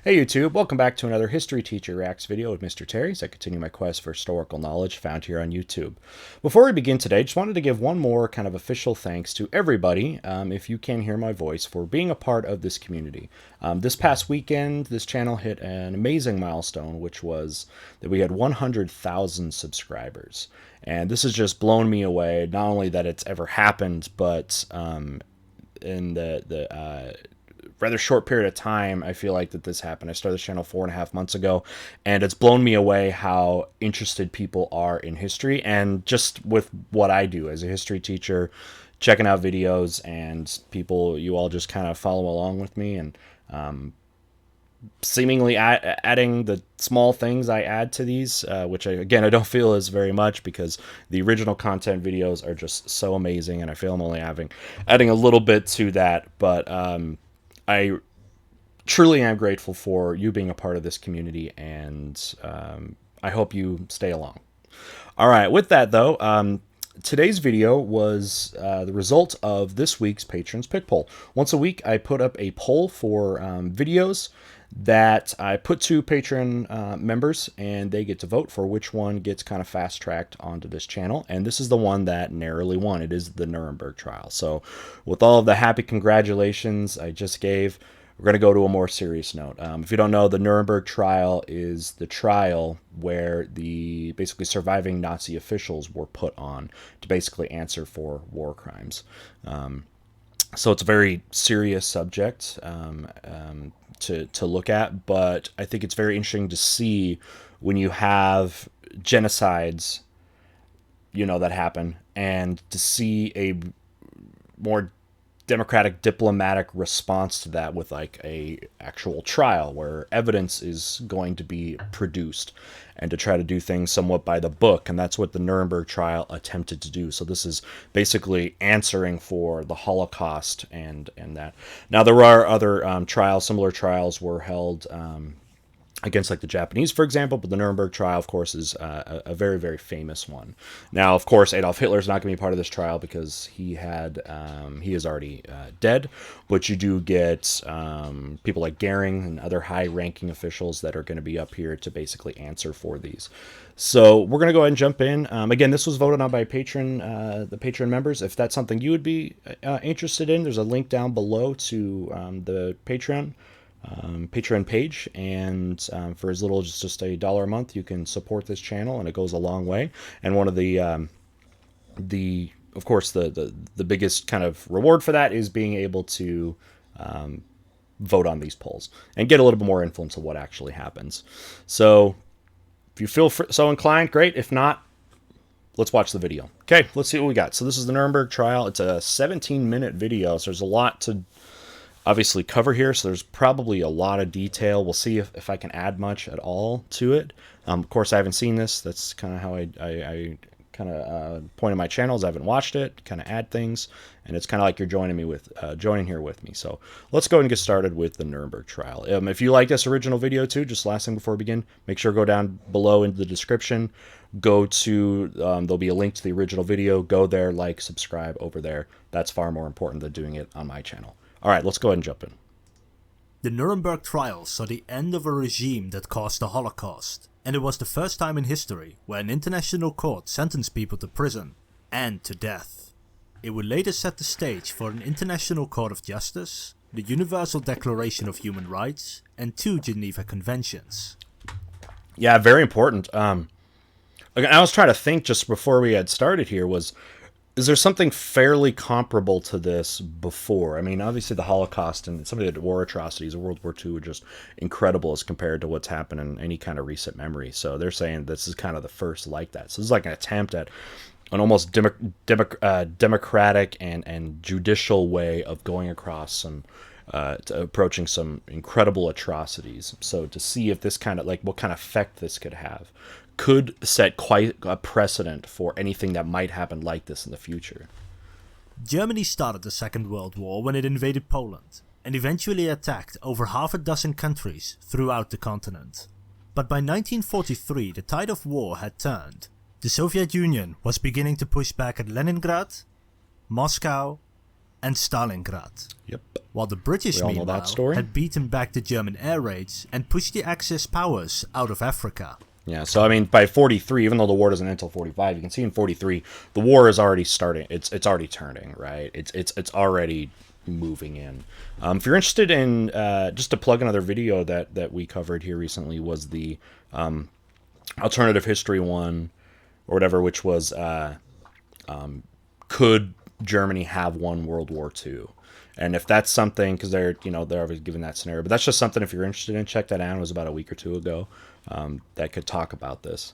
Hey YouTube, welcome back to another History Teacher Reacts video with Mr. Terry as I continue my quest for historical knowledge found here on YouTube. Before we begin today, just wanted to give one more kind of official thanks to everybody, if you can hear my voice, for being a part of this community. This past weekend, this channel hit an amazing milestone, which was that we had 100,000 subscribers. And this has just blown me away, not only that it's ever happened, but in the rather short period of time, I feel like that this happened. I started this channel 4.5 months ago, and it's blown me away how interested people are in history and just with what I do as a history teacher, checking out videos, and people, you all just kind of follow along with me, and seemingly adding the small things I add to these, which again, I don't feel is very much because the original content videos are just so amazing, and I feel I'm only adding a little bit to that, but I truly am grateful for you being a part of this community, and I hope you stay along. All right, with that though, today's video was the result of this week's Patrons Pick Poll. Once a week, I put up a poll for videos that I put to Patreon members, and they get to vote for which one gets kind of fast-tracked onto this channel, and this is the one that narrowly won. It is the Nuremberg Trial. So with all of the happy congratulations I just gave, we're going to go to a more serious note. If you don't know, the Nuremberg Trial is the trial where the basically surviving Nazi officials were put on to basically answer for war crimes. So it's a very serious subject to look at, but I think it's very interesting to see when you have genocides, that happen, and to see a more democratic diplomatic response to that with like a actual trial where evidence is going to be produced, and to try to do things somewhat by the book, and that's what the Nuremberg trial attempted to do. So this is basically answering for the Holocaust and that. Now there are other trials, similar trials were held against like the Japanese, for example, but the Nuremberg trial, of course, is a very, very famous one. Now, of course, Adolf Hitler is not going to be part of this trial because he is already dead, but you do get people like Goering and other high-ranking officials that are going to be up here to basically answer for these. So we're going to go ahead and jump in. Again, this was voted on by the Patreon members. If that's something you would be interested in, there's a link down below to the Patreon page, and for as little as just $1 a month, you can support this channel, and it goes a long way. And one of the of course the biggest kind of reward for that is being able to vote on these polls and get a little bit more influence of what actually happens. So if you feel so inclined, great. If not, let's watch the video. Okay, let's see what we got. So this is the Nuremberg trial. It's a 17-minute video, so there's a lot to obviously cover here, so there's probably a lot of detail. We'll see if I can add much at all to it. Of course, I haven't seen this. That's kind of how I kind of point in my channels. I haven't watched it, kind of add things, and it's kind of like you're joining here with me. So let's go and get started with the Nuremberg trial. If you like this original video too, just last thing before we begin, make sure to go down below into the description. Go to, there'll be a link to the original video. Go there, like, subscribe over there. That's far more important than doing it on my channel. All right, let's go ahead and jump in. The Nuremberg Trials saw the end of a regime that caused the Holocaust, and it was the first time in history where an international court sentenced people to prison and to death. It would later set the stage for an International Court of Justice, the Universal Declaration of Human Rights, and 2 Geneva Conventions. Yeah, very important. I was trying to think just before we had started here, is there something fairly comparable to this before? I mean, obviously the Holocaust and some of the war atrocities of World War II are just incredible as compared to what's happened in any kind of recent memory. So they're saying this is kind of the first like that. So this is like an attempt at an almost democratic and judicial way of going across some, approaching some incredible atrocities. So to see if this kind of, like, what kind of effect this could have, could set quite a precedent for anything that might happen like this in the future. Germany started the Second World War when it invaded Poland, and eventually attacked over half a dozen countries throughout the continent. But by 1943 the tide of war had turned. The Soviet Union was beginning to push back at Leningrad, Moscow, and Stalingrad. Yep. While the British, We all know that meanwhile, story. had beaten back the German air raids and pushed the Axis powers out of Africa. Yeah, so I mean, by 43, even though the war doesn't end until 45, you can see in 43, the war is already starting. It's already turning, right? It's already moving in. If you're interested in, just to plug another video that we covered here recently was the alternative history one, or whatever, which was could Germany have won World War II? And if that's something, because they're always given that scenario, but that's just something if you're interested in, check that out. It was about a week or two ago that could talk about this.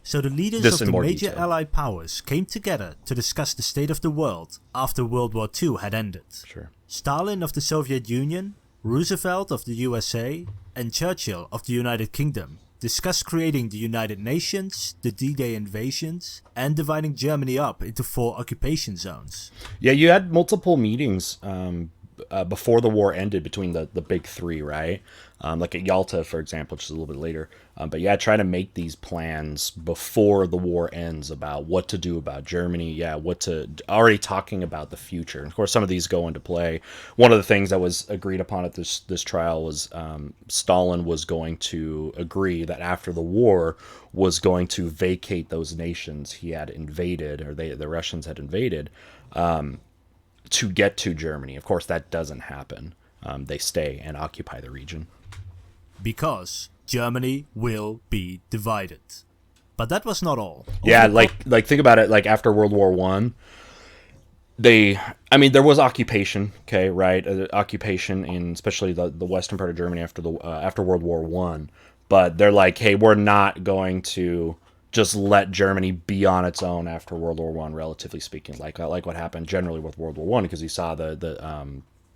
So the leaders of the major Allied powers came together to discuss the state of the world after World War II had ended. Sure. Stalin of the Soviet Union, Roosevelt of the USA, and Churchill of the United Kingdom discussed creating the United Nations, the D-Day invasions, and dividing Germany up into 4 occupation zones. Yeah, you had multiple meetings before the war ended between the big three, right? Like at Yalta, for example, which is a little bit later. But yeah, try to make these plans before the war ends about what to do about Germany. Yeah, already talking about the future. And of course, some of these go into play. One of the things that was agreed upon at this trial was Stalin was going to agree that after the war was going to vacate those nations he had invaded, or the Russians had invaded, to get to Germany. Of course, that doesn't happen. They stay and occupy the region. Because Germany will be divided. But that was not all. Yeah, like think about it. Like after World War One, there was occupation. Okay, right? Occupation in especially the western part of Germany after World War One. But they're like, hey, we're not going to just let Germany be on its own after World War One, relatively speaking, like what happened generally with World War One, because you saw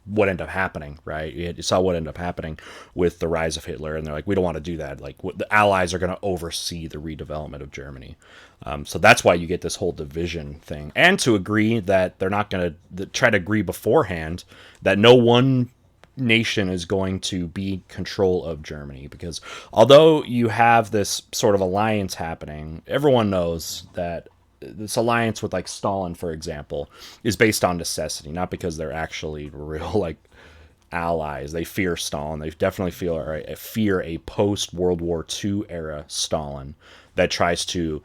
what ended up happening, right? You saw what ended up happening with the rise of Hitler, and they're like, we don't want to do that. Like, the Allies are going to oversee the redevelopment of Germany. So that's why you get this whole division thing, and to agree that they're not going to try to agree beforehand that no one nation is going to be control of Germany, because although you have this sort of alliance happening, everyone knows that this alliance with like Stalin, for example, is based on necessity, not because they're actually real like allies. They fear Stalin. They definitely fear a post World War II era Stalin that tries to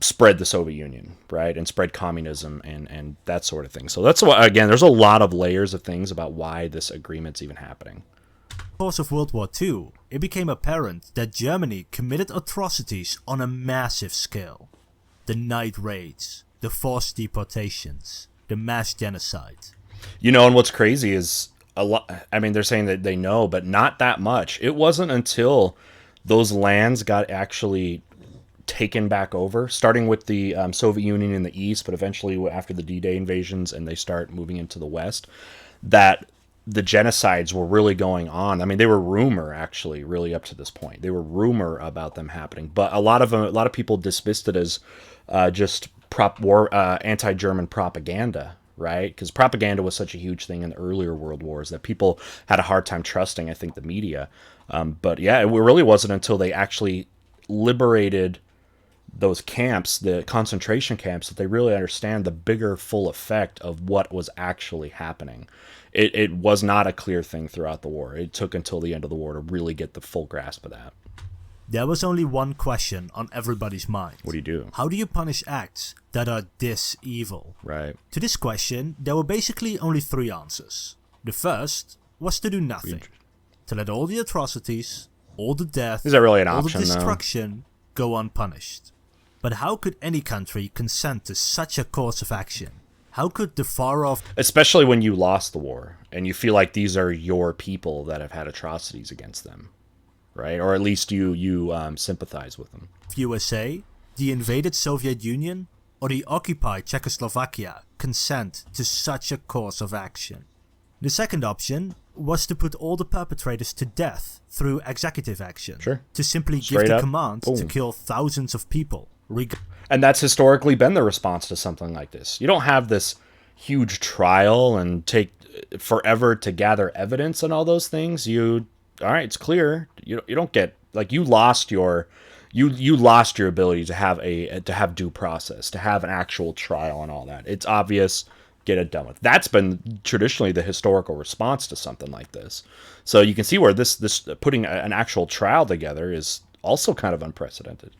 spread the Soviet Union, right, and spread communism and that sort of thing. So that's why, again, there's a lot of layers of things about why this agreement's even happening. In the course of World War II, it became apparent that Germany committed atrocities on a massive scale. The night raids, the forced deportations, the mass genocide. And what's crazy is a lot. I mean, they're saying that they know, but not that much. It wasn't until those lands got actually taken back over, starting with the Soviet Union in the east, but eventually after the D-Day invasions and they start moving into the west, that the genocides were really going on. I mean, they were rumor, actually, really up to this point. They were rumor about them happening, but a lot of people dismissed it as just anti-German propaganda, right? Because propaganda was such a huge thing in the earlier world wars that people had a hard time trusting, I think, the media. But yeah, it really wasn't until they actually liberated those camps, the concentration camps, that they really understand the bigger full effect of what was actually happening. It was not a clear thing throughout the war. It took until the end of the war to really get the full grasp of that. There was only one question on everybody's mind. What do you do? How do you punish acts that are this evil? Right. To this question, there were basically only 3 answers. The first was to do nothing. To let all the atrocities, all the death, is that really an all option, the destruction go unpunished. But how could any country consent to such a course of action? How could the far-off... Especially when you lost the war, and you feel like these are your people that have had atrocities against them, right? Or at least you sympathize with them. USA, the invaded Soviet Union, or the occupied Czechoslovakia consent to such a course of action? The second option was to put all the perpetrators to death through executive action. Sure. To simply give the command to kill thousands of people. And that's historically been the response to something like this. You don't have this huge trial and take forever to gather evidence and all those things. All right, it's clear. You don't get, like, you lost your ability to have due process, to have an actual trial and all that. It's obvious. get it done with. That's been traditionally the historical response to something like this. So you can see where this putting an actual trial together is also kind of unprecedented.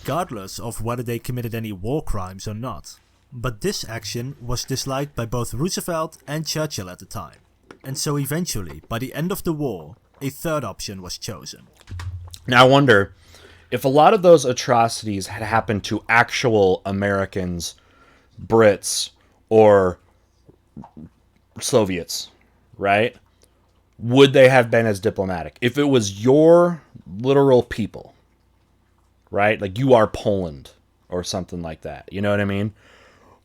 Regardless of whether they committed any war crimes or not. But this action was disliked by both Roosevelt and Churchill at the time. And so eventually, by the end of the war, a third option was chosen. Now I wonder if a lot of those atrocities had happened to actual Americans, Brits, or Soviets, right? Would they have been as diplomatic? If it was your literal people, right? Like you are Poland or something like that. You know what I mean?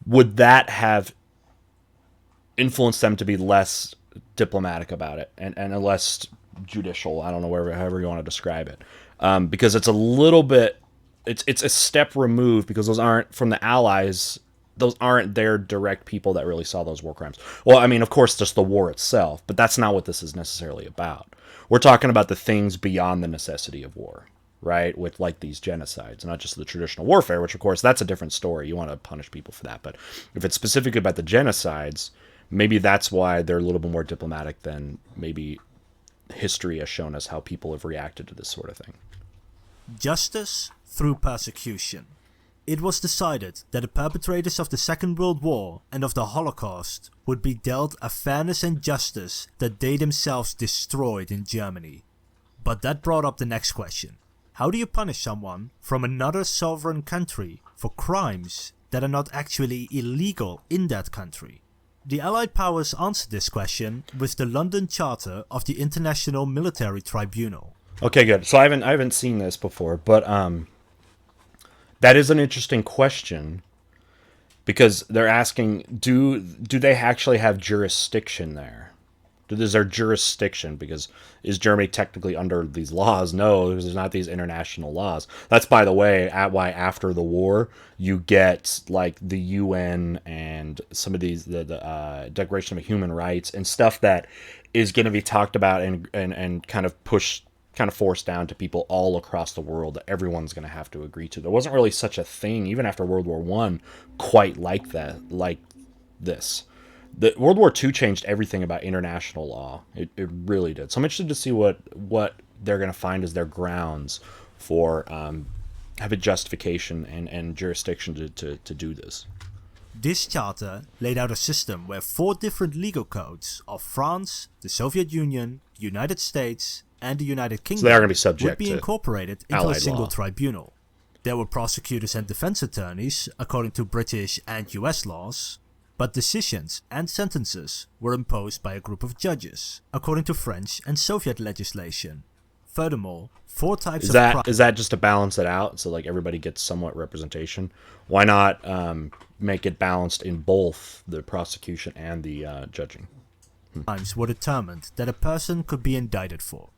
Would that have influenced them to be less diplomatic about it and less judicial? I don't know, however you want to describe it. Because it's a little bit, it's a step removed, because those aren't from the Allies. Those aren't their direct people that really saw those war crimes. Well, I mean, of course, just the war itself, but that's not what this is necessarily about. We're talking about the things beyond the necessity of war, right? With like these genocides, not just the traditional warfare, which of course that's a different story. You want to punish people for that. But if it's specifically about the genocides, maybe that's why they're a little bit more diplomatic than maybe history has shown us how people have reacted to this sort of thing. Justice through persecution. It was decided that the perpetrators of the Second World War and of the Holocaust would be dealt a fairness and justice that they themselves destroyed in Germany. But that brought up the next question. How do you punish someone from another sovereign country for crimes that are not actually illegal in that country? The Allied powers answered this question with the London Charter of the International Military Tribunal. Okay, good. So I haven't seen this before, but that is an interesting question, because they're asking, do they actually have jurisdiction there? Is there jurisdiction? Because is Germany technically under these laws? No, because there's not these international laws. That's, by the way, why after the war you get like the UN and some of these the Declaration of Human Rights and stuff that is going to be talked about and kind of pushed, kind of forced down to people all across the world that everyone's going to have to agree to. There wasn't really such a thing, even after World War I, quite like that, like this. The World War II changed everything about international law. It really did. So I'm interested to see what they're going to find as their grounds for having justification and jurisdiction to do this. This charter laid out a system where 4 different legal codes of France, the Soviet Union, the United States, and the United Kingdom so they are going to be subject would be to incorporated into Allied a single law. tribunal. There were prosecutors and defense attorneys according to British and US laws, but decisions and sentences were imposed by a group of judges, according to French and Soviet legislation. Furthermore, 4 types Is of that is that just to balance it out, so like everybody gets somewhat representation? Why not make it balanced in both the prosecution and the judging? crimes were determined that a person could be indicted for.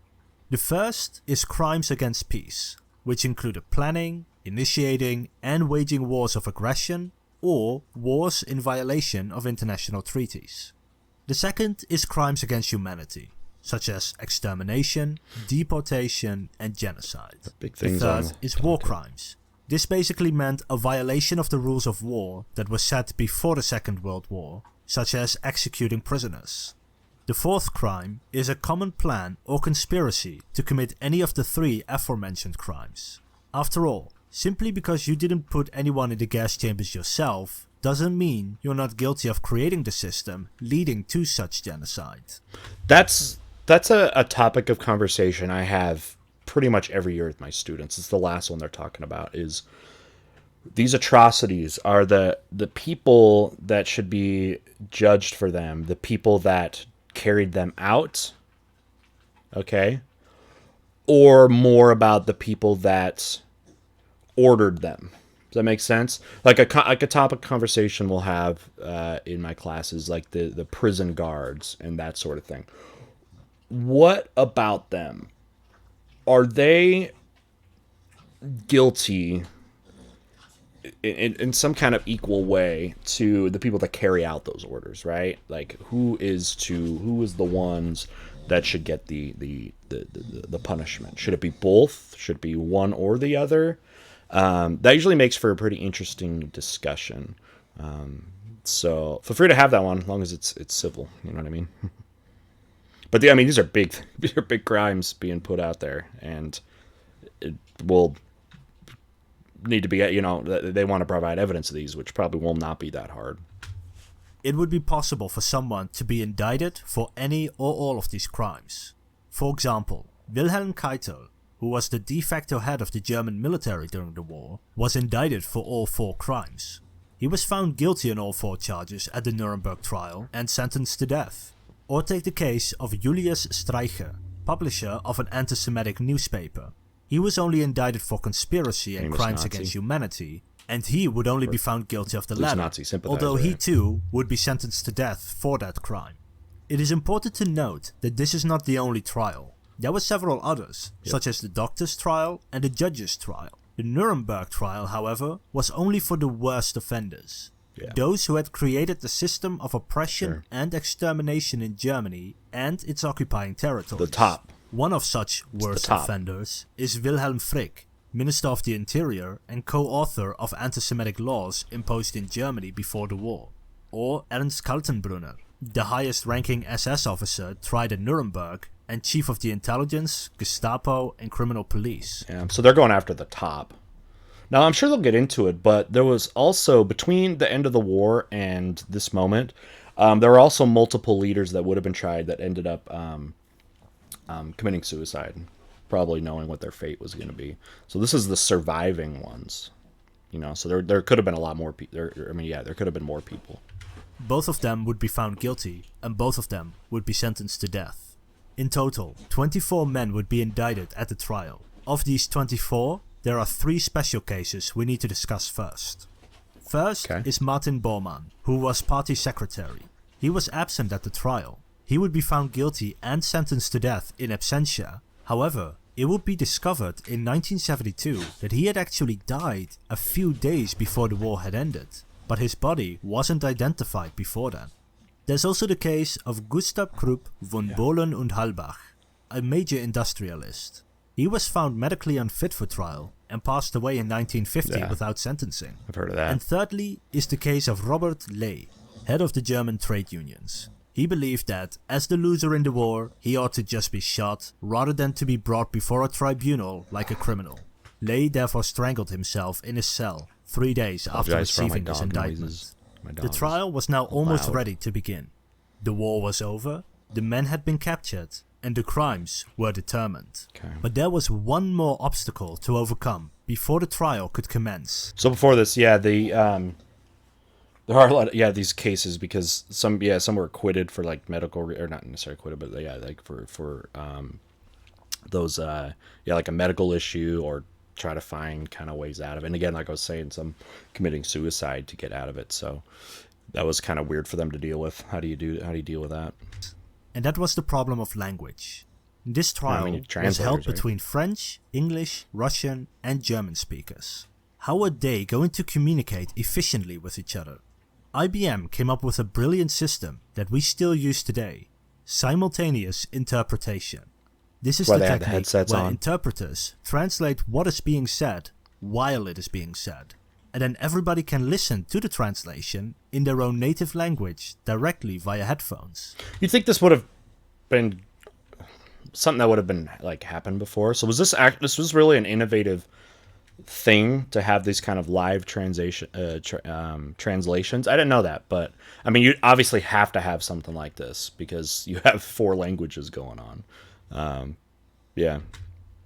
The first is crimes against peace, which included planning, initiating, and waging wars of aggression, or wars in violation of international treaties. The second is crimes against humanity, such as extermination, deportation, and genocide. Big The things third on is war crimes. This basically meant a violation of the rules of war that were set before the Second World War, such as executing prisoners. The fourth crime is a common plan or conspiracy to commit any of the 3 aforementioned crimes. After all, simply because you didn't put anyone in the gas chambers yourself doesn't mean you're not guilty of creating the system leading to such genocide. That's a topic of conversation I have pretty much every year with my students. It's the last one they're talking about, is these atrocities are the people that should be judged for them, the people that carried them out, okay? Or more about the people that ordered them. Does that make sense? Like a topic conversation we'll have in my classes, like the prison guards and that sort of thing. What about them? Are they guilty in some kind of equal way to the people that carry out those orders, right? Like who is the ones that should get the punishment? Should it be both? Should it be one or the other? That usually makes for a pretty interesting discussion. So feel free to have that one, as long as it's civil. You know what I mean? But I mean, these are big crimes being put out there, and it will need to be, they want to provide evidence of these, which probably will not be that hard. It would be possible for someone to be indicted for any or all of these crimes. For example, Wilhelm Keitel, who was the de facto head of the German military during the war, was indicted for all 4 crimes. He was found guilty on all 4 charges at the Nuremberg trial and sentenced to death. Or take the case of Julius Streicher, publisher of an anti-Semitic newspaper. He was only indicted for conspiracy and crimes against humanity, and he would only be found guilty of the latter, although he too would be sentenced to death for that crime. It is important to note that this is not the only trial. There were several others, such as the doctor's trial and the judge's trial. The Nuremberg trial, however, was only for the worst offenders. Those who had created the system of oppression and extermination in Germany and its occupying territories. The top. One of such worst offenders is Wilhelm Frick, Minister of the Interior and co-author of anti-Semitic laws imposed in Germany before the war. Or Ernst Kaltenbrunner, the highest-ranking SS officer tried at Nuremberg and chief of the intelligence, Gestapo and criminal police. Yeah, so they're going after the top. Now, I'm sure they'll get into it, but there was also, between the end of the war and this moment, there were also multiple leaders that would have been tried that ended up committing suicide, probably knowing what their fate was going to be. So this is the surviving ones, so there could have been a lot more people. There could have been more people. Both of them would be found guilty, and both of them would be sentenced to death. In total, 24 men would be indicted at the trial. Of these 24, there are 3 special cases we need to discuss first. First is Martin Bormann, who was party secretary. He was absent at the trial. He would be found guilty and sentenced to death in absentia. However, it would be discovered in 1972 that he had actually died a few days before the war had ended, but his body wasn't identified before then. There's also the case of Gustav Krupp von Bohlen und Halbach, a major industrialist. He was found medically unfit for trial and passed away in 1950 without sentencing. I've heard of that. And thirdly is the case of Robert Ley, head of the German trade unions. He believed that, as the loser in the war, he ought to just be shot rather than to be brought before a tribunal like a criminal. Ley therefore strangled himself in his cell 3 days after receiving his indictment. The trial was now almost ready to begin. The war was over, the men had been captured, and the crimes were determined. But there was one more obstacle to overcome before the trial could commence. So before this, there are a lot of these cases, because some were acquitted for like medical, or not necessarily acquitted, but like for those like a medical issue, or try to find kind of ways out of it. And again, like I was saying, some committing suicide to get out of it. So that was kind of weird for them to deal with. How do you deal with that? And that was the problem of language. This trial was held between French, English, Russian and German speakers. How were they going to communicate efficiently with each other? IBM came up with a brilliant system that we still use today: simultaneous interpretation. This is the technique where interpreters translate what is being said while it is being said, and then everybody can listen to the translation in their own native language directly via headphones. You'd think this would have been something that would have been like happened before. So was this was really an innovative thing to have these kind of live translations? I didn't know that, but I mean, you obviously have to have something like this because you have 4 languages going on.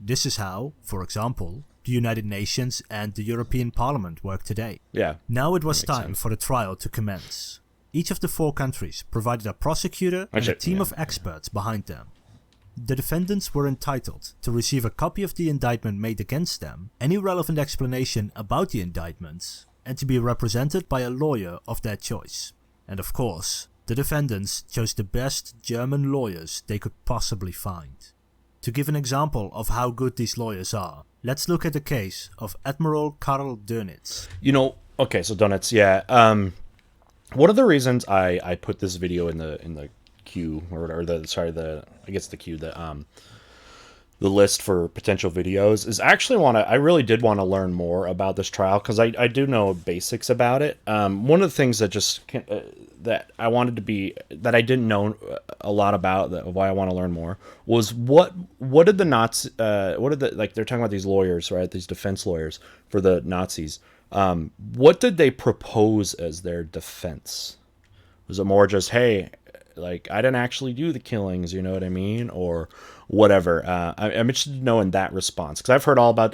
This is how, for example, the United Nations and the European Parliament work today. Now it was time for the trial to commence. Each of the 4 countries provided a prosecutor and a team of experts behind them. The defendants were entitled to receive a copy of the indictment made against them, any relevant explanation about the indictments, and to be represented by a lawyer of their choice. And of course, the defendants chose the best German lawyers they could possibly find. To give an example of how good these lawyers are, let's look at the case of Admiral Karl Dönitz. Okay, so Dönitz, one of the reasons I put this video in the queue, the queue, the list for potential videos is actually I really did want to learn more about this trial because I do know basics about it. One of the things that that I wanted to be that I didn't know a lot about why I want to learn more was what did the Nazis what did the like they're talking about these lawyers, right, these defense lawyers for the Nazis, what did they propose as their defense? Was it more just, hey, like, I didn't actually do the killings, you know what I mean, or whatever? I'm interested to know in that response because I've heard all about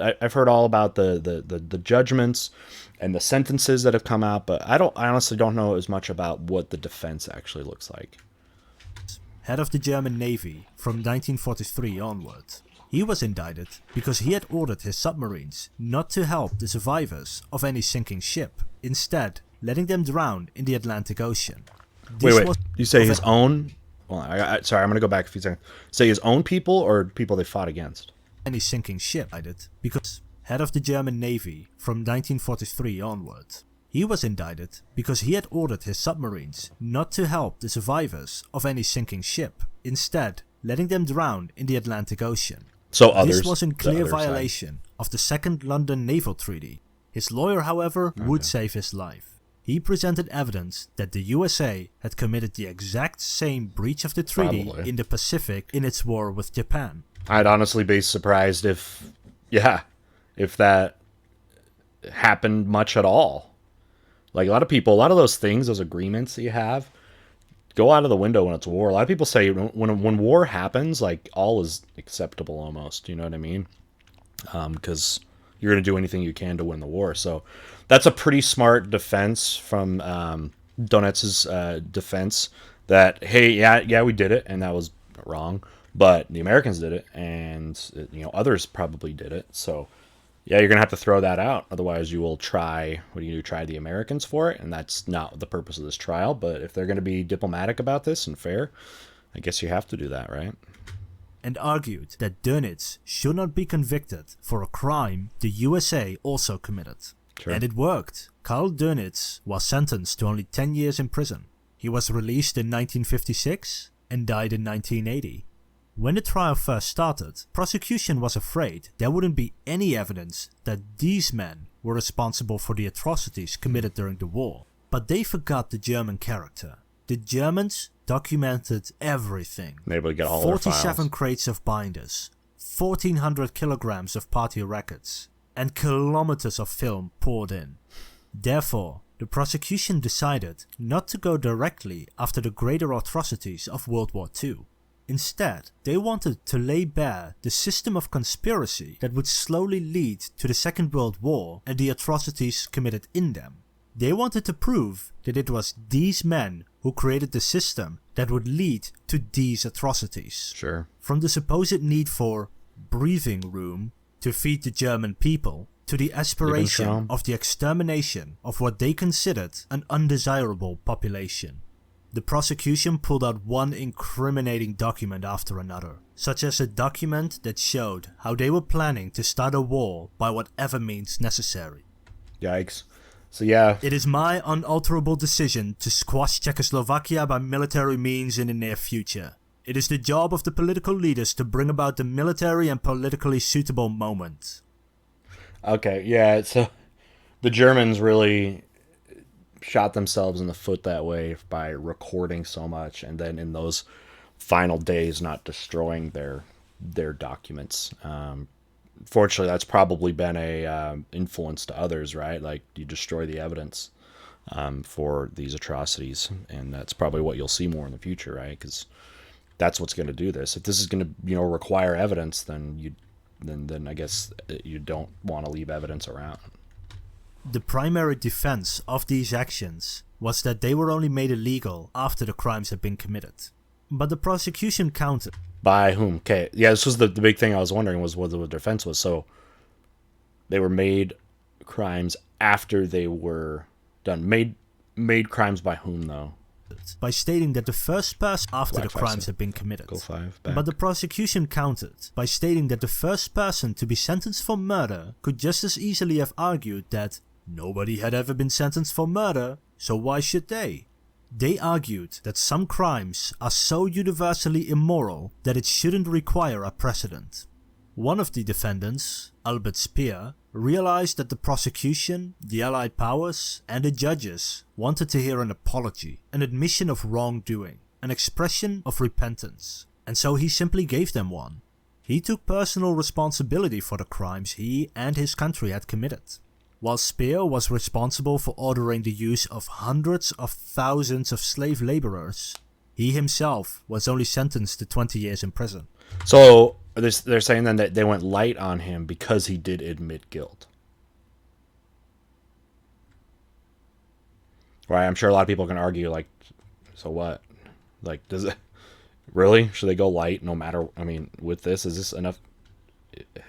the judgments and the sentences that have come out, but I honestly don't know as much about what the defense actually looks like. Head of the German Navy from 1943 onward. He was indicted because he had ordered his submarines not to help the survivors of any sinking ship, instead letting them drown in the Atlantic Ocean. Wait. You say his own? Well, sorry, I'm going to go back a few seconds. Say his own people or people they fought against? Any sinking ship, because head of the German Navy from 1943 onward. He was indicted because he had ordered his submarines not to help the survivors of any sinking ship, instead letting them drown in the Atlantic Ocean. So others. This was in clear violation of the Second London Naval Treaty. His lawyer, however, would save his life. He presented evidence that the USA had committed the exact same breach of the treaty in the Pacific in its war with Japan. I'd honestly be surprised if that happened much at all. Like a lot of those things, those agreements that you have, go out of the window when it's war. A lot of people say when war happens, like all is acceptable almost. You know what I mean? Because you're going to do anything you can to win the war. So that's a pretty smart defense from Donetz's defense that, hey, yeah, we did it, and that was wrong, but the Americans did it, and others probably did it. So yeah, you're going to have to throw that out. Otherwise, you will try the Americans for it, and that's not the purpose of this trial. But if they're going to be diplomatic about this and fair, I guess you have to do that, right? And argued that Dönitz should not be convicted for a crime the USA also committed. Sure. And it worked. Karl Dönitz was sentenced to only 10 years in prison. He was released in 1956 and died in 1980. When the trial first started, prosecution was afraid there wouldn't be any evidence that these men were responsible for the atrocities committed during the war. But they forgot the German character. The Germans documented everything. Maybe get all 47 crates of binders, 1,400 kilograms of party records, and kilometers of film poured in. Therefore, the prosecution decided not to go directly after the greater atrocities of World War II. Instead, they wanted to lay bare the system of conspiracy that would slowly lead to the Second World War and the atrocities committed in them. They wanted to prove that it was these men who created the system that would lead to these atrocities. Sure. From the supposed need for breathing room to feed the German people, to the aspiration of the extermination of what they considered an undesirable population. The prosecution pulled out one incriminating document after another, such as a document that showed how they were planning to start a war by whatever means necessary. Yikes. So yeah. It is my unalterable decision to squash Czechoslovakia by military means in the near future. It is the job of the political leaders to bring about the military and politically suitable moment. Okay, yeah, so the Germans really shot themselves in the foot that way by recording so much and then in those final days not destroying their documents. Fortunately, that's probably been a influence to others, right? Like, you destroy the evidence for these atrocities, and that's probably what you'll see more in the future, right? Because that's what's going to do this. If this is going to, require evidence, then I guess you don't want to leave evidence around. The primary defense of these actions was that they were only made illegal after the crimes had been committed. But the prosecution countered. By whom? Okay, yeah, this was the big thing I was wondering was what the defense was. So they were made crimes after they were done. Made crimes by whom, though? By stating that the first person after the crimes had been committed. But the prosecution countered by stating that the first person to be sentenced for murder could just as easily have argued that nobody had ever been sentenced for murder, so why should they? They argued that some crimes are so universally immoral that it shouldn't require a precedent. One of the defendants, Albert Speer, realized that the prosecution, the Allied powers, and the judges wanted to hear an apology, an admission of wrongdoing, an expression of repentance, and so he simply gave them one. He took personal responsibility for the crimes he and his country had committed. While Speer was responsible for ordering the use of hundreds of thousands of slave laborers, he himself was only sentenced to 20 years in prison. So they're saying then that they went light on him because he did admit guilt. Right? I'm sure a lot of people can argue, like, so what? Like, does it really? Should they go light no matter? I mean, with this, is this enough?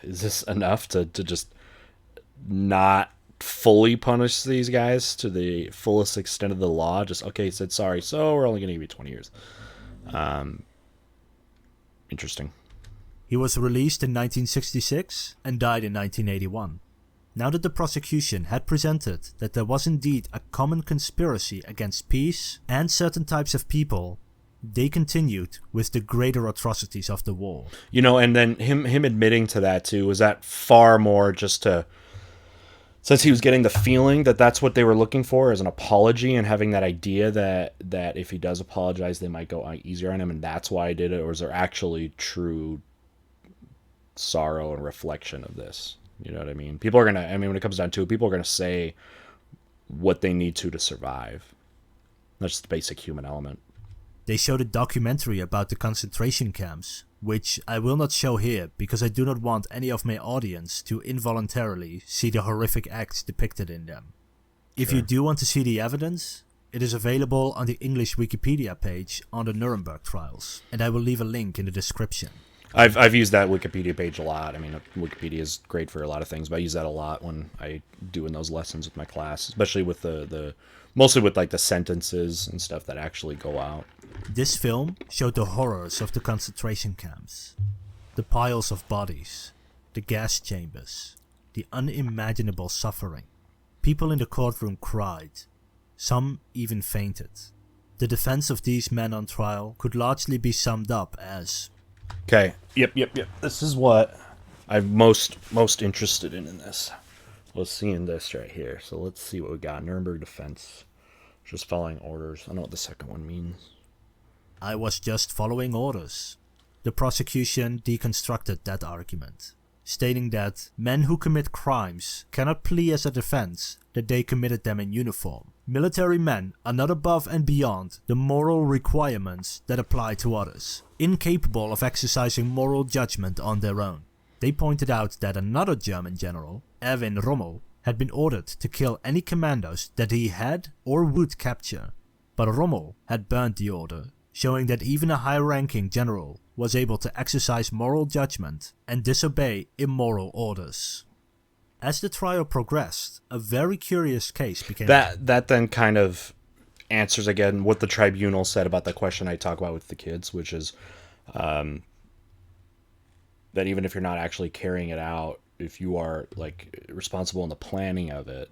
Is this enough to just not fully punish these guys to the fullest extent of the law? Just, okay, he said sorry, so we're only going to give you 20 years. Interesting. He was released in 1966 and died in 1981. Now that the prosecution had presented that there was indeed a common conspiracy against peace and certain types of people, they continued with the greater atrocities of the war. You know, and then him admitting to that too, was that far more just to, since he was getting the feeling that that's what they were looking for as an apology, and having that idea that if he does apologize, they might go easier on him, and that's why I did it? Or is there actually true sorrow and reflection of this? You know what I mean? People are going to, I mean, when it comes down to it, people are going to say what they need to survive. That's just the basic human element. They showed a documentary about the concentration camps, which I will not show here because I do not want any of my audience to involuntarily see the horrific acts depicted in them. If you do want to see the evidence, it is available on the English Wikipedia page on the Nuremberg Trials, and I will leave a link in the description. I've used that Wikipedia page a lot. I mean, Wikipedia is great for a lot of things, but I use that a lot when I do in those lessons with my class, especially with the mostly with like the sentences and stuff that actually go out. This film showed the horrors of the concentration camps, the piles of bodies, the gas chambers, the unimaginable suffering. People in the courtroom cried, some even fainted. The defense of these men on trial could largely be summed up as, okay, yep. This is what I'm most interested in this. Let's see in this right here. So let's see what we got. Nuremberg Defense. Just following orders. I don't know what the second one means. I was just following orders. The prosecution deconstructed that argument, stating that men who commit crimes cannot plea as a defense that they committed them in uniform. Military men are not above and beyond the moral requirements that apply to others, incapable of exercising moral judgment on their own. They pointed out that another German general, Erwin Rommel, had been ordered to kill any commandos that he had or would capture, but Rommel had burned the order, showing that even a high-ranking general was able to exercise moral judgment and disobey immoral orders. As the trial progressed, a very curious case became... That then kind of answers again what the tribunal said about the question I talk about with the kids, which is that even if you're not actually carrying it out, if you are like responsible in the planning of it,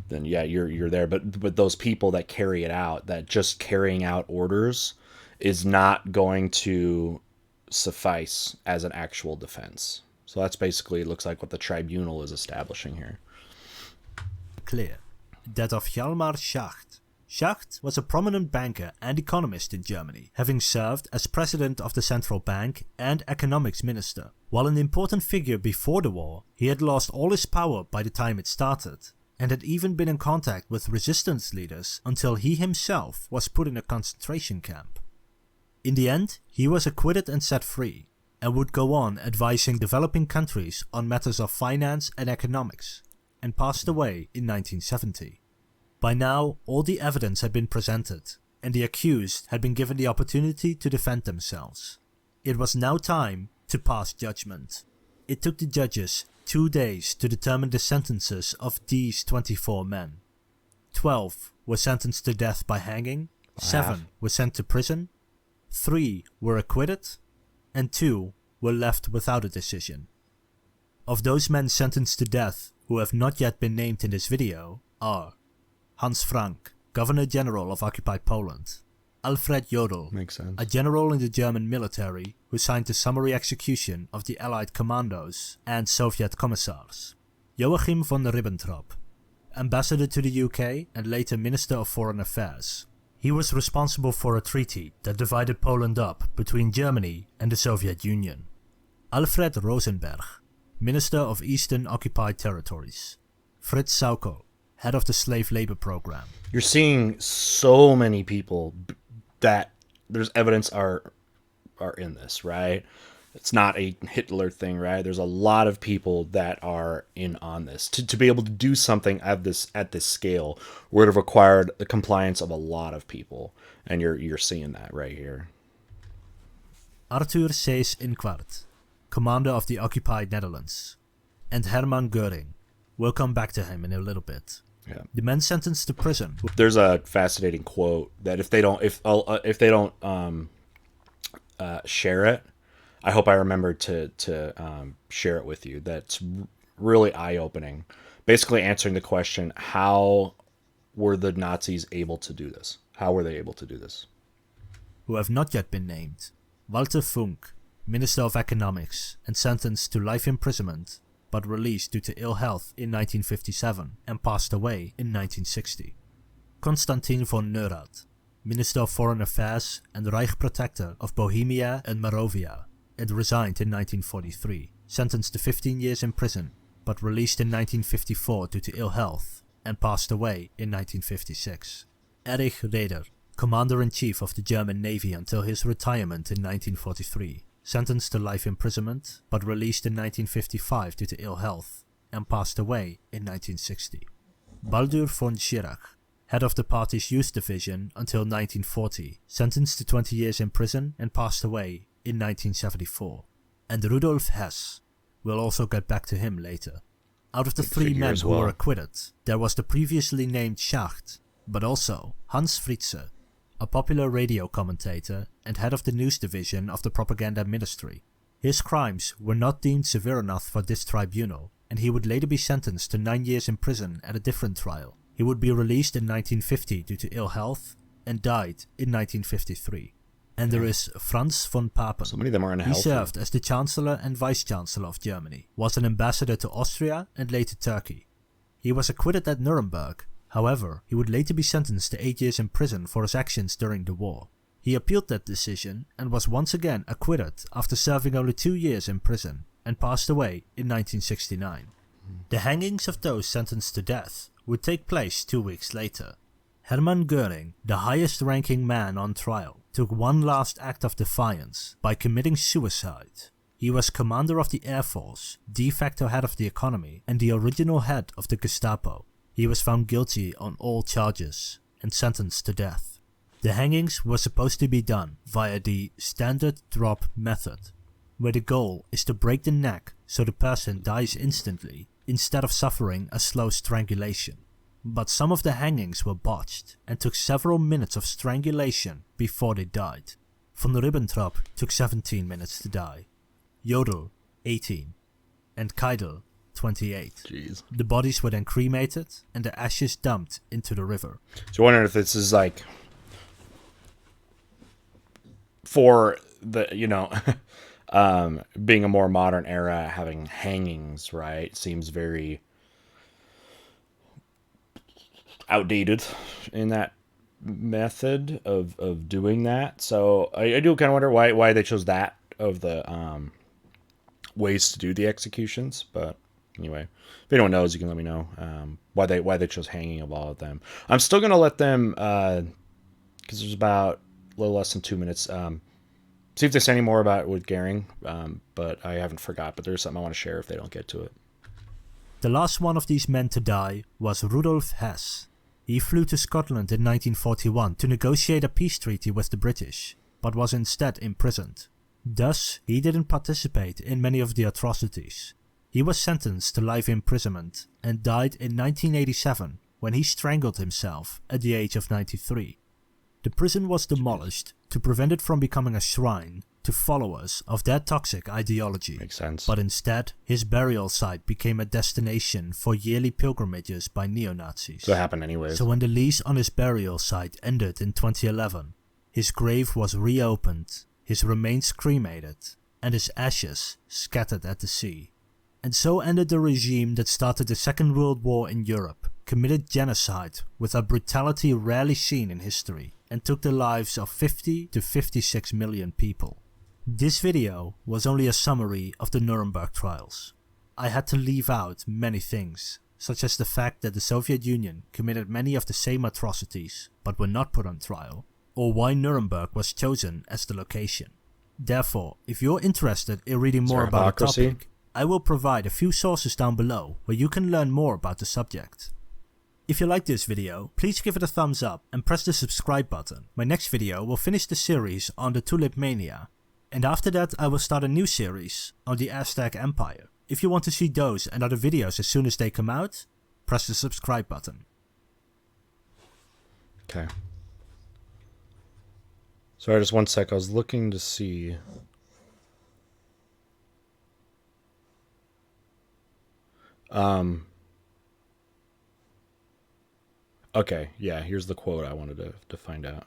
then yeah, you're there. But those people that carry it out, that just carrying out orders is not going to suffice as an actual defense. So that's basically, it looks like what the tribunal is establishing here. Clear. That of Hjalmar Schacht. Schacht was a prominent banker and economist in Germany, having served as president of the central bank and economics minister. While an important figure before the war, he had lost all his power by the time it started, and had even been in contact with resistance leaders until he himself was put in a concentration camp. In the end, he was acquitted and set free, and would go on advising developing countries on matters of finance and economics, and passed away in 1970. By now, all the evidence had been presented, and the accused had been given the opportunity to defend themselves. It was now time to pass judgment. It took the judges 2 days to determine the sentences of these 24 men. 12 were sentenced to death by hanging, 7 were sent to prison, 3 were acquitted, and 2 were left without a decision. Of those men sentenced to death who have not yet been named in this video are Hans Frank, Governor-General of occupied Poland; Alfred Jodl, Makes sense. a general in the German military who signed the summary execution of the Allied commandos and Soviet commissars. Joachim von Ribbentrop, ambassador to the UK and later Minister of Foreign Affairs. He was responsible for a treaty that divided Poland up between Germany and the Soviet Union. Alfred Rosenberg, Minister of Eastern Occupied Territories. Fritz Sauckel, head of the slave labor program. You're seeing so many people that there's evidence are in this, right? It's not a Hitler thing, right? There's a lot of people that are in on this. To be able to do something at this scale would have required the compliance of a lot of people, and you're seeing that right here. Arthur Seyss Inquart, commander of the occupied Netherlands, and Hermann Goering. We'll come back to him in a little bit. Yeah. The men sentenced to prison. There's a fascinating quote that if they don't share it, I hope I remember to share it with you. That's really eye-opening. Basically answering the question, how were the Nazis able to do this? How were they able to do this? Who have not yet been named. Walter Funk, Minister of Economics, and sentenced to life imprisonment, but released due to ill health in 1957 and passed away in 1960. Konstantin von Neurath, Minister of Foreign Affairs and Reich Protector of Bohemia and Moravia, and resigned in 1943, sentenced to 15 years in prison, but released in 1954 due to ill health, and passed away in 1956. Erich Raeder, Commander-in-Chief of the German Navy until his retirement in 1943, sentenced to life imprisonment, but released in 1955 due to ill health, and passed away in 1960. Baldur von Schirach, head of the party's youth division until 1940, sentenced to 20 years in prison and passed away in 1974. And Rudolf Hess. We'll also get back to him later. Out of the three men who were acquitted, there was the previously named Schacht, but also Hans Fritzsche, a popular radio commentator and head of the news division of the propaganda ministry. His crimes were not deemed severe enough for this tribunal, and he would later be sentenced to 9 years in prison at a different trial. He would be released in 1950 due to ill health, and died in 1953. And there is Franz von Papen. So many of them are unhealthy. He served as the Chancellor and Vice-Chancellor of Germany, was an ambassador to Austria and later Turkey. He was acquitted at Nuremberg. However, he would later be sentenced to 8 years in prison for his actions during the war. He appealed that decision and was once again acquitted after serving only 2 years in prison, and passed away in 1969. The hangings of those sentenced to death would take place 2 weeks later. Hermann Goering, the highest-ranking man on trial, took one last act of defiance by committing suicide. He was commander of the Air Force, de facto head of the economy, and the original head of the Gestapo. He was found guilty on all charges and sentenced to death. The hangings were supposed to be done via the standard drop method, where the goal is to break the neck so the person dies instantly instead of suffering a slow strangulation. But some of the hangings were botched and took several minutes of strangulation before they died. Von Ribbentrop took 17 minutes to die, Jodl 18, and Keidel 28. Jeez. The bodies were then cremated and the ashes dumped into the river. So I wonder if this is like for the, being a more modern era, having hangings, right, seems very outdated in that method of doing that. So I do kind of wonder why they chose that of the ways to do the executions. But anyway, if anyone knows, you can let me know why they chose hanging of all of them. I'm still gonna let them because there's about a little less than 2 minutes. See if they say any more about it with Goering, but I haven't forgot. But there's something I want to share if they don't get to it. The last one of these men to die was Rudolf Hess. He flew to Scotland in 1941 to negotiate a peace treaty with the British, but was instead imprisoned. Thus, he didn't participate in many of the atrocities. He was sentenced to life imprisonment and died in 1987 when he strangled himself at the age of 93. The prison was demolished to prevent it from becoming a shrine to followers of their toxic ideology. Makes sense. But instead, his burial site became a destination for yearly pilgrimages by neo-Nazis. So it happened anyways. So when the lease on his burial site ended in 2011, his grave was reopened his remains cremated, and his ashes scattered at the sea. And so ended the regime that started the Second World War in Europe, committed genocide with a brutality rarely seen in history, and took the lives of 50 to 56 million people. This video was only a summary of the Nuremberg Trials. I had to leave out many things, such as the fact that the Soviet Union committed many of the same atrocities, but were not put on trial, or why Nuremberg was chosen as the location. Therefore, if you're interested in reading more about the topic, I will provide a few sources down below where you can learn more about the subject. If you like this video, please give it a thumbs up and press the subscribe button. My next video will finish the series on the Tulip Mania, and after that I will start a new series on the Aztec Empire. If you want to see those and other videos as soon as they come out, press the subscribe button. Okay. Sorry, just one sec. I was looking to see. Okay, yeah, here's the quote I wanted to find out.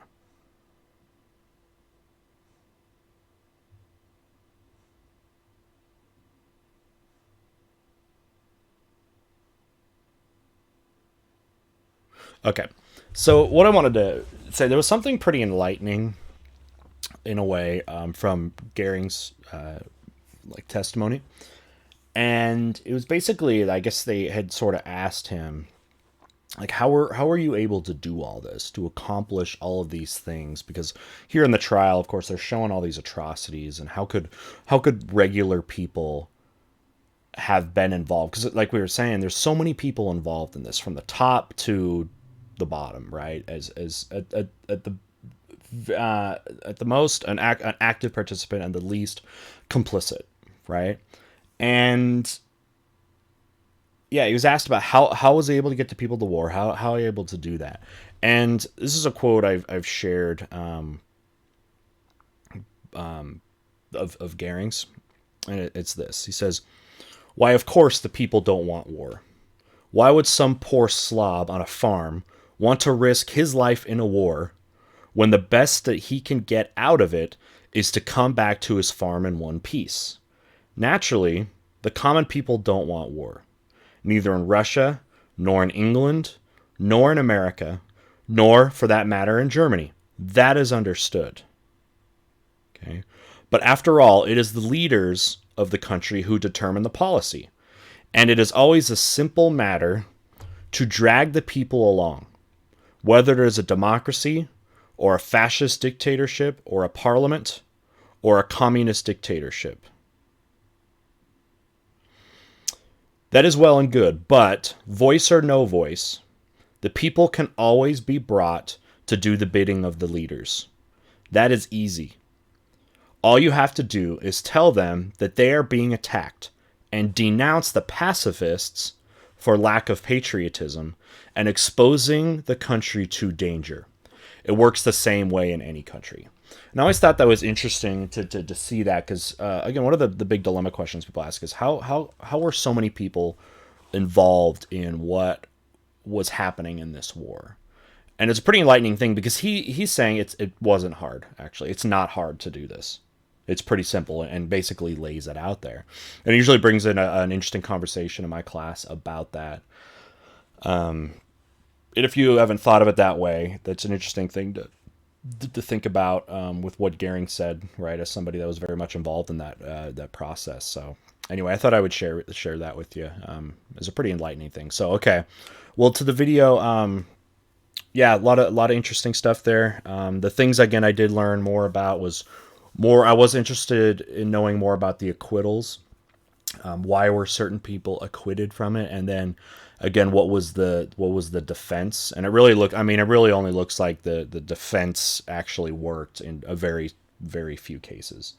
Okay, so what I wanted to say, there was something pretty enlightening in a way from Goering's testimony. And it was basically, I guess they had sort of asked him, like, how are you able to do all this, to accomplish all of these things? Because here in the trial, of course, they're showing all these atrocities, and how could regular people have been involved? Because, like we were saying, there's so many people involved in this, from the top to the bottom, right? As at the most an active participant, and the least complicit, right? And yeah, he was asked about how was he able to get the people to war, how are you able to do that? And this is a quote I've shared of Goering's, and it's this. He says, "Why, of course the people don't want war. Why would some poor slob on a farm want to risk his life in a war when the best that he can get out of it is to come back to his farm in one piece? Naturally, the common people don't want war. Neither in Russia, nor in England, nor in America, nor, for that matter, in Germany. That is understood. Okay? But after all, it is the leaders of the country who determine the policy. And it is always a simple matter to drag the people along, whether it is a democracy, or a fascist dictatorship, or a parliament, or a communist dictatorship. That is well and good, but voice or no voice, the people can always be brought to do the bidding of the leaders. That is easy. All you have to do is tell them that they are being attacked, and denounce the pacifists for lack of patriotism and exposing the country to danger. It works the same way in any country." And I always thought that was interesting to see that, because, again, one of the big dilemma questions people ask is how were so many people involved in what was happening in this war? And it's a pretty enlightening thing, because he's saying it wasn't hard, actually. It's not hard to do this. It's pretty simple, and basically lays it out there. And it usually brings in an interesting conversation in my class about that. And if you haven't thought of it that way, that's an interesting thing to think about, with what Goering said, right, as somebody that was very much involved in that process. So anyway, I thought I would share that with you. It's a pretty enlightening thing. So, okay, well, to the video, yeah, a lot of interesting stuff there. The things, again, I did learn more about I was interested in knowing more about the acquittals. Why were certain people acquitted from it? And then, again, what was the defense? And it really only looks like the defense actually worked in a very, very few cases,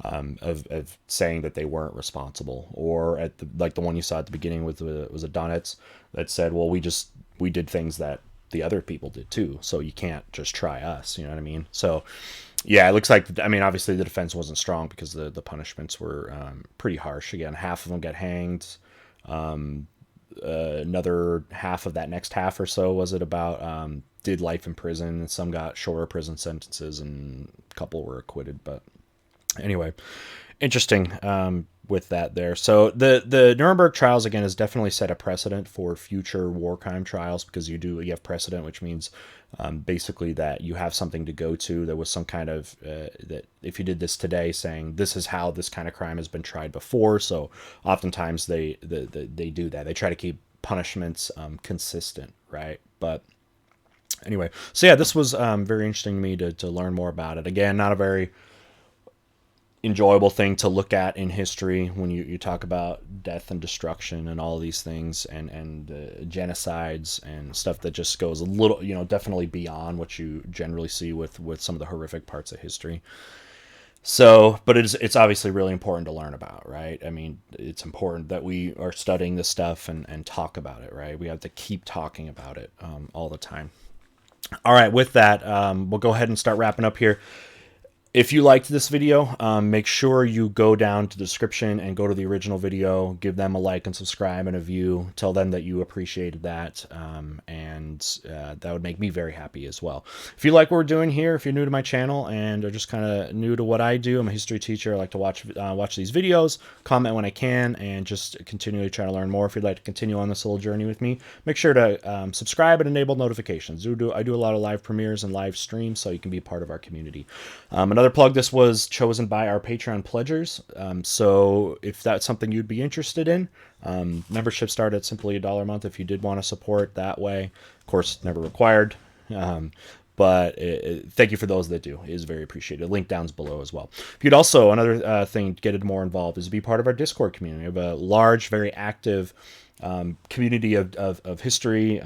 of saying that they weren't responsible. Or at the one you saw at the beginning was a Donetsk that said, well, we did things that the other people did too, so you can't just try us. You know what I mean? So yeah, it looks like, obviously the defense wasn't strong, because the punishments were pretty harsh. Again, half of them got hanged. Another half of that next half or so, was it about, did life in prison, and some got shorter prison sentences, and a couple were acquitted. But Anyway, interesting with that there. So the Nuremberg trials again has definitely set a precedent for future war crime trials, because you have precedent, which means basically that you have something to go to. There was some kind of that if you did this today, saying this is how this kind of crime has been tried before. So oftentimes they do that. They try to keep punishments consistent, right? But anyway, so yeah, this was very interesting to me to learn more about it. Again, not a very enjoyable thing to look at in history when you talk about death and destruction and all of these things, and genocides and stuff that just goes a little, definitely beyond what you generally see with some of the horrific parts of history. So, but it's obviously really important to learn about, right? I mean, it's important that we are studying this stuff and talk about it, right? We have to keep talking about it all the time. All right, with that, we'll go ahead and start wrapping up here. If you liked this video, make sure you go down to the description and go to the original video, give them a like and subscribe and a view, tell them that you appreciated that, and that would make me very happy as well. If you like what we're doing here, if you're new to my channel and are just kind of new to what I do, I'm a history teacher. I like to watch these videos, comment when I can, and just continually try to learn more. If you'd like to continue on this little journey with me, make sure to subscribe and enable notifications. I do a lot of live premieres and live streams, so you can be part of our community. Another plug, this was chosen by our Patreon pledgers. So if that's something you'd be interested in, membership start at simply $1 a month if you did want to support that way. Of course, never required. But thank you for those that do. It is very appreciated. Link down's below as well. If you'd also, another thing to get it more involved is to be part of our Discord community. We have a large, very active community of history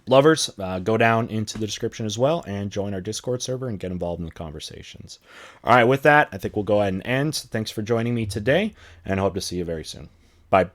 lovers. Go down into the description as well and join our Discord server and get involved in the conversations. All right, with that, I think we'll go ahead and end. Thanks for joining me today, and I hope to see you very soon. Bye.